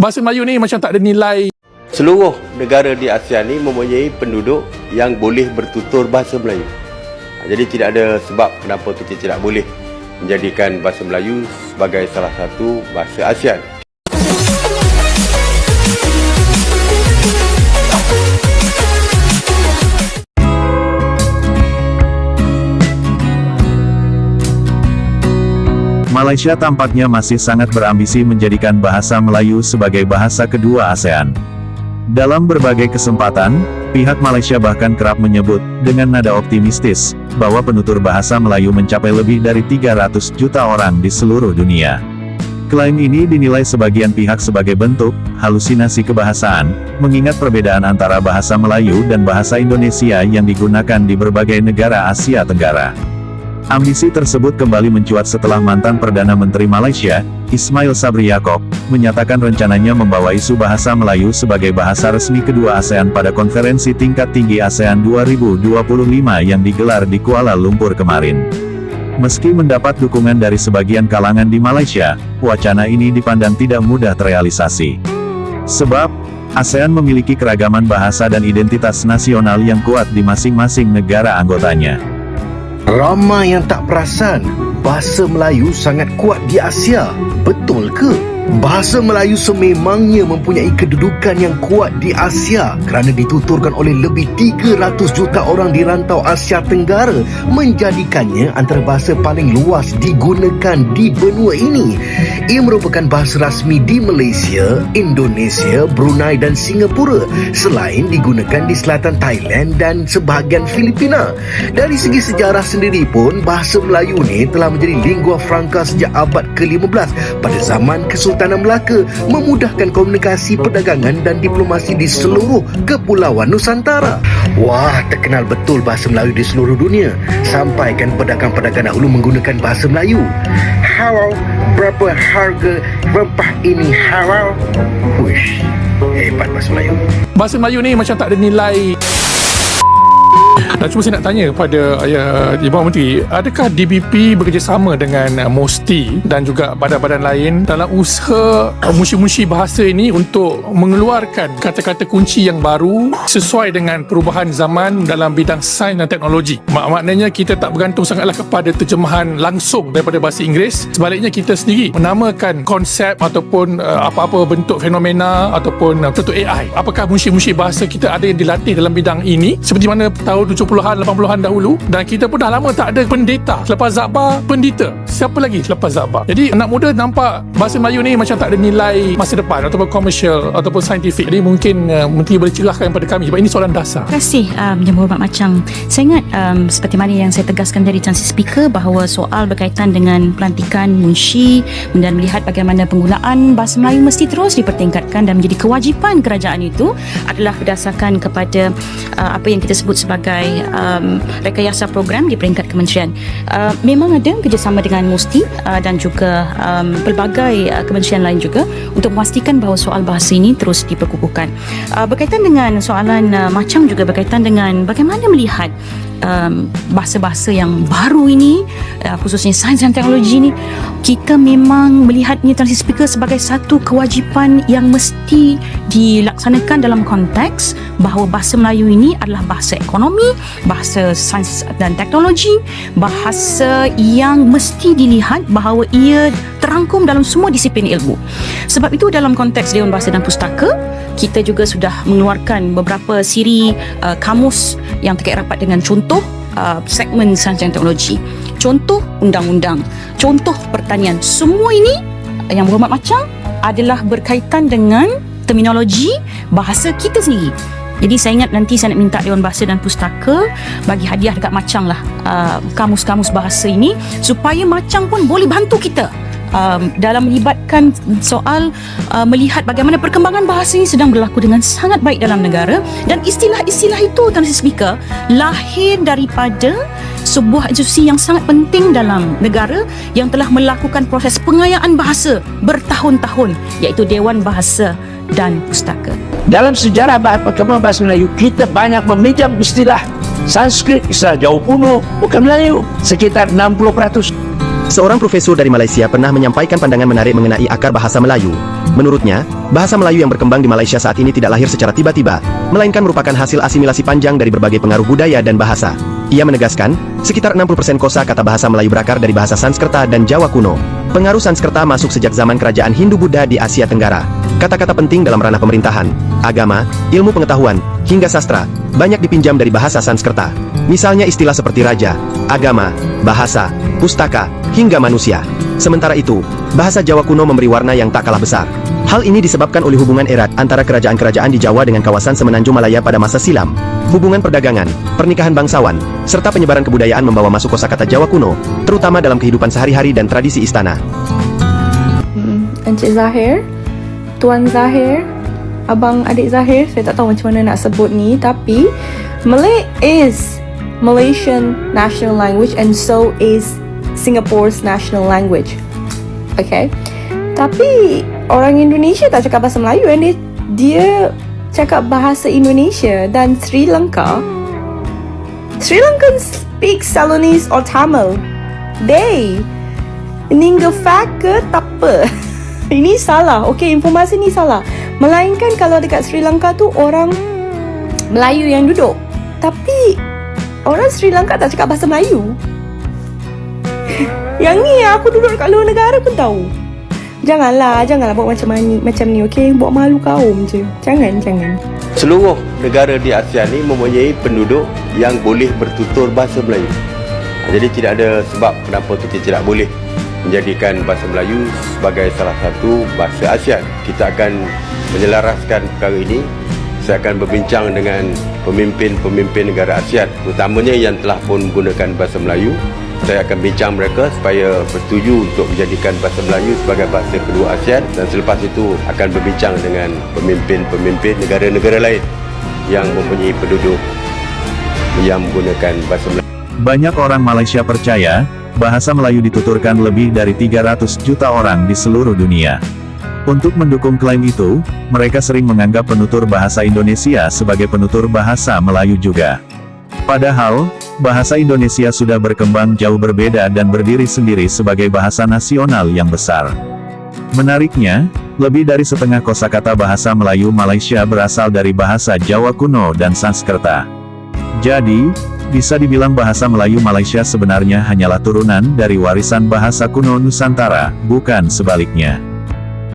Bahasa Melayu ni macam tak ada nilai. Seluruh negara di ASEAN ni mempunyai penduduk yang boleh bertutur bahasa Melayu. Jadi tidak ada sebab kenapa kita tidak boleh menjadikan bahasa Melayu sebagai salah satu bahasa ASEAN. Malaysia tampaknya masih sangat berambisi menjadikan bahasa Melayu sebagai bahasa kedua ASEAN. Dalam berbagai kesempatan, pihak Malaysia bahkan kerap menyebut, dengan nada optimistis, bahwa penutur bahasa Melayu mencapai lebih dari 300 juta orang di seluruh dunia. Klaim ini dinilai sebagian pihak sebagai bentuk halusinasi kebahasaan, mengingat perbedaan antara bahasa Melayu dan bahasa Indonesia yang digunakan di berbagai negara Asia Tenggara. Ambisi tersebut kembali mencuat setelah mantan Perdana Menteri Malaysia, Ismail Sabri Yaakob, menyatakan rencananya membawa isu bahasa Melayu sebagai bahasa resmi kedua ASEAN pada konferensi tingkat tinggi ASEAN 2025 yang digelar di Kuala Lumpur kemarin. Meski mendapat dukungan dari sebagian kalangan di Malaysia, wacana ini dipandang tidak mudah terrealisasi. Sebab, ASEAN memiliki keragaman bahasa dan identitas nasional yang kuat di masing-masing negara anggotanya. Ramai yang tak perasan, bahasa Melayu sangat kuat di Asia. Betul ke? Bahasa Melayu sememangnya mempunyai kedudukan yang kuat di Asia kerana dituturkan oleh lebih 300 juta orang di rantau Asia Tenggara, menjadikannya antara bahasa paling luas digunakan di benua ini. Ia merupakan bahasa rasmi di Malaysia, Indonesia, Brunei dan Singapura, selain digunakan di selatan Thailand dan sebahagian Filipina. Dari segi sejarah sendiri pun, bahasa Melayu ni telah menjadi lingua franca sejak abad ke-15 pada zaman Kesultanan Melaka, memudahkan komunikasi perdagangan dan diplomasi di seluruh kepulauan Nusantara. Wah, terkenal betul bahasa Melayu di seluruh dunia, sampaikan pedagang-pedagang dahulu menggunakan bahasa Melayu. Halal, berapa harga rempah ini halal? Huish, hebat bahasa Melayu. Bahasa Melayu ni macam tak ada nilai. Dan cuma saya nak tanya kepada Ibu Menteri, adakah DBP bekerjasama dengan MOSTI dan juga badan-badan lain dalam usaha munsyi-munsyi bahasa ini untuk mengeluarkan kata-kata kunci yang baru sesuai dengan perubahan zaman dalam bidang sains dan teknologi? Maknanya kita tak bergantung sangatlah kepada terjemahan langsung daripada bahasa Inggeris. Sebaliknya kita sendiri menamakan konsep ataupun apa-apa bentuk fenomena ataupun bentuk AI. Apakah munsyi-munsyi bahasa kita ada yang dilatih dalam bidang ini seperti mana tahun 70-an, 80-an dahulu, dan kita pun dah lama tak ada pendeta. Selepas Zaba, pendeta. Siapa lagi selepas Zaba? Jadi anak muda nampak bahasa Melayu ni macam tak ada nilai masa depan ataupun komersial ataupun saintifik. Jadi mungkin Menteri boleh cerahkan kepada kami sebab ini soalan dasar. Terima kasih Yang Berhormat Macang. Saya ingat seperti mana yang saya tegaskan dari Tan Sri Speaker bahawa soal berkaitan dengan pelantikan munsyi dan melihat bagaimana penggunaan bahasa Melayu mesti terus dipertingkatkan dan menjadi kewajipan kerajaan itu adalah berdasarkan kepada apa yang kita sebut sebagai rekayasa program di peringkat kementerian. Memang ada kerjasama dengan MOSTI dan juga pelbagai kementerian lain juga untuk memastikan bahawa soal bahasa ini terus diperkukuhkan. Berkaitan dengan soalan Macang juga berkaitan dengan bagaimana melihat bahasa-bahasa yang baru ini, khususnya sains dan teknologi ini, kita memang melihatnya Tan Sri Speaker sebagai satu kewajipan yang mesti dilaksanakan dalam konteks bahawa bahasa Melayu ini adalah bahasa ekonomi, bahasa sains dan teknologi, bahasa yang mesti dilihat bahawa ia terangkum dalam semua disiplin ilmu. Sebab itu dalam konteks Dewan Bahasa dan Pustaka, kita juga sudah mengeluarkan beberapa siri kamus yang terkait rapat dengan contoh segmen sains dan teknologi, contoh undang-undang, contoh pertanian. Semua ini Yang Berhormat Macang adalah berkaitan dengan terminologi bahasa kita sendiri. Jadi saya ingat nanti saya nak minta Dewan Bahasa dan Pustaka bagi hadiah dekat Macang lah kamus-kamus bahasa ini, supaya Macang pun boleh bantu kita dalam melibatkan soal melihat bagaimana perkembangan bahasa ini sedang berlaku dengan sangat baik dalam negara, dan istilah-istilah itu Tan Sri Speaker lahir daripada sebuah institusi yang sangat penting dalam negara yang telah melakukan proses pengayaan bahasa bertahun-tahun, iaitu Dewan Bahasa dan Pustaka. Dalam sejarah perkembangan bahasa Melayu, kita banyak meminjam istilah Sanskrit, istilah jauh kuno, bukan Melayu, sekitar 60%. Seorang profesor dari Malaysia pernah menyampaikan pandangan menarik mengenai akar bahasa Melayu. Menurutnya, bahasa Melayu yang berkembang di Malaysia saat ini tidak lahir secara tiba-tiba, melainkan merupakan hasil asimilasi panjang dari berbagai pengaruh budaya dan bahasa. Ia menegaskan, sekitar 60% kosa kata bahasa Melayu berakar dari bahasa Sanskerta dan Jawa kuno. Pengaruh Sanskerta masuk sejak zaman kerajaan Hindu-Buddha di Asia Tenggara. Kata-kata penting dalam ranah pemerintahan, agama, ilmu pengetahuan, hingga sastra, banyak dipinjam dari bahasa Sanskerta. Misalnya istilah seperti raja, agama, bahasa, pustaka, hingga manusia. Sementara itu, bahasa Jawa kuno memberi warna yang tak kalah besar. Hal ini disebabkan oleh hubungan erat antara kerajaan-kerajaan di Jawa dengan kawasan Semenanjung Malaya pada masa silam. Hubungan perdagangan, pernikahan bangsawan, serta penyebaran kebudayaan membawa masuk kosakata Jawa kuno, terutama dalam kehidupan sehari-hari dan tradisi istana. Encik Zahir, Tuan Zahir, Abang Adik Zahir, saya tak tahu macam mana nak sebut ni, tapi Malay is Malaysian national language and so is Singapore's national language. Okay? Tapi orang Indonesia tak cakap bahasa Melayu kan, dia cakap bahasa Indonesia. Dan Sri Lanka speak Ceylonese or Tamil. Ini fact ke tak apa. Ini salah. Okay, informasi ni salah. Melainkan kalau dekat Sri Lanka tu orang Melayu yang duduk, tapi orang Sri Lanka tak cakap bahasa Melayu. Yang ni aku duduk dekat luar negara pun tahu. Janganlah buat macam ni, okey? Buat malu kaum je. Jangan. Seluruh negara di ASEAN ni mempunyai penduduk yang boleh bertutur bahasa Melayu. Jadi tidak ada sebab kenapa kita tidak boleh menjadikan bahasa Melayu sebagai salah satu bahasa ASEAN. Kita akan menyelaraskan perkara ini. Saya akan berbincang dengan pemimpin-pemimpin negara ASEAN, terutamanya yang telah pun menggunakan bahasa Melayu. Saya akan bincang mereka supaya bersetuju untuk menjadikan bahasa Melayu sebagai bahasa kedua ASEAN, dan selepas itu akan berbincang dengan pemimpin-pemimpin negara-negara lain yang mempunyai penduduk yang menggunakan bahasa Melayu. Banyak orang Malaysia percaya, bahasa Melayu dituturkan lebih dari 300 juta orang di seluruh dunia. Untuk mendukung klaim itu, mereka sering menganggap penutur bahasa Indonesia sebagai penutur bahasa Melayu juga. Padahal, bahasa Indonesia sudah berkembang jauh berbeda dan berdiri sendiri sebagai bahasa nasional yang besar. Menariknya, lebih dari setengah kosakata bahasa Melayu Malaysia berasal dari bahasa Jawa kuno dan Sanskerta. Jadi, bisa dibilang bahasa Melayu Malaysia sebenarnya hanyalah turunan dari warisan bahasa kuno Nusantara, bukan sebaliknya.